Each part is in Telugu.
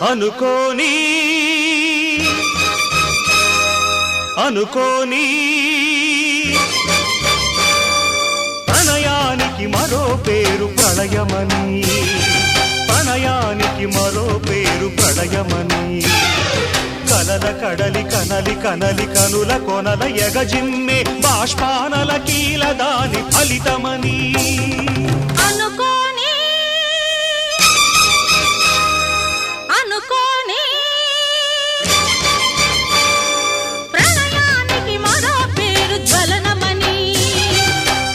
అనుకోని అనుకోని ప్రణయానికి మరో పేరు ప్రళయమని, ప్రణయానికి మరో పేరు ప్రళయమని. కలల కడలి కనలి కనలి కనుల కొనల ఎగజిమ్మే బాష్పానల కీల దాని ఫలితమని. అనుకోని అనుకోని ప్రణయానికి మరో పేరు జ్వలనమని,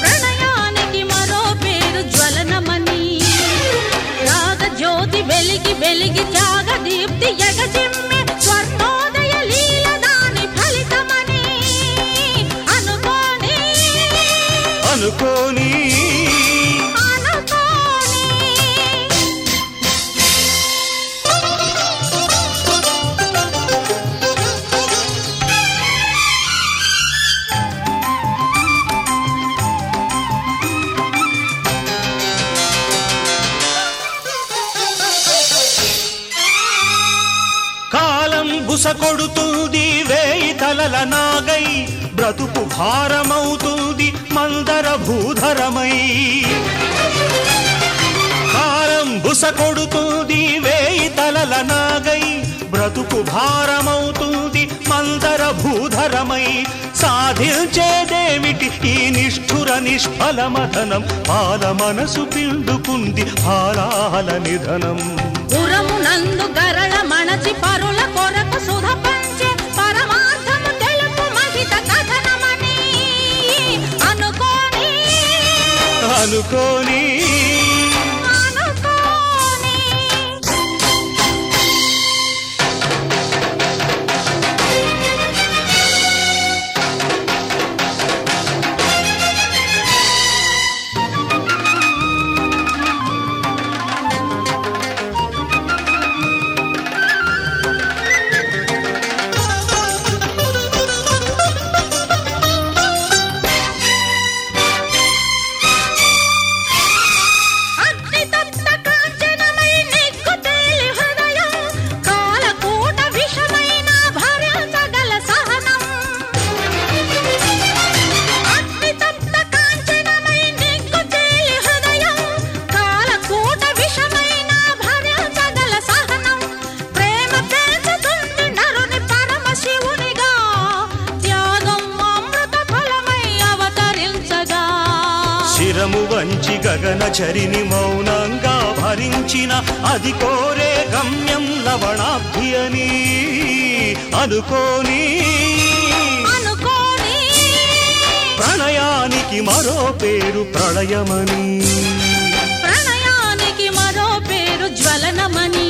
ప్రణయానికి మరో పేరు జ్వలనమని. రాగ జ్యోతి వెలిగి వెలిగి త్యాగ దీప్తి ఎగజిమ్మే స్వర్ణోదయ లీల దాని ఫలితమని. అనుకోని అనుకోని కాలం బుస కొడుతుంది వేయి తలల నాగై, బ్రతుకు భారమవుతుంది మందర భూధరమై. కాలం బుస కొడుతుంది వేయి తలల నాగై, బ్రతుకు భారమవుతుంది మందర భూధరమై. సాధించేదేమిటి ఈ నిష్ఠుర నిష్ఫలమధనం, పాల మనసు పిండుకుంది హాలాహల నిధనం. పురమునందు గరళ మణచి పరుల కొరకు సుధ పంచే పరమార్థము తెలుపు మహిత కథనమని. అనుకోని అనుకోని అనుకోని శిరము వంచి గగన చరిని మౌనంగా భరించిన అది కోరే గమ్యం లవణాబ్ధి అని. అనుకోని అనుకోని ప్రణయానికి మరో పేరు ప్రళయమని, ప్రణయానికి మరో పేరు జ్వలనమని.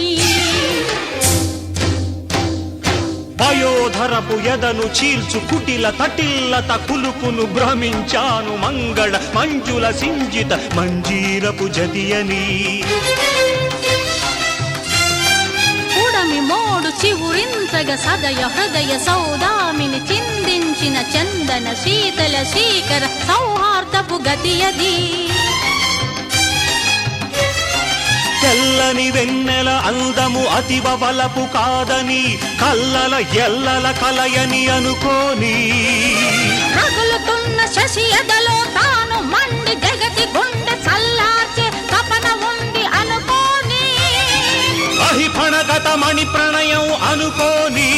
వయోధరపు ఎదను చీల్చు కుటిల తటిల్లత కులుకును భ్రమించాను మంగళ మంజుల సింజిత మంజీరపు జతియని. ఉడమి మోడు చివురించగ సదయ హృదయ సౌదామిని చిందించిన చందన శీతల శీకర సౌహార్దపు గతియది. తెల్లని వెన్నెల అందము అతివ బలపు కాదని, కల్లల ఎల్లల కలయని అనుకోని. రగులుతున్న శశి ఎదలో తాను మండి జగతి గుండె చల్లార్చే తపన ఉంది. అనుకోని అహిఫణగత మణి ప్రణయం అనుకోని.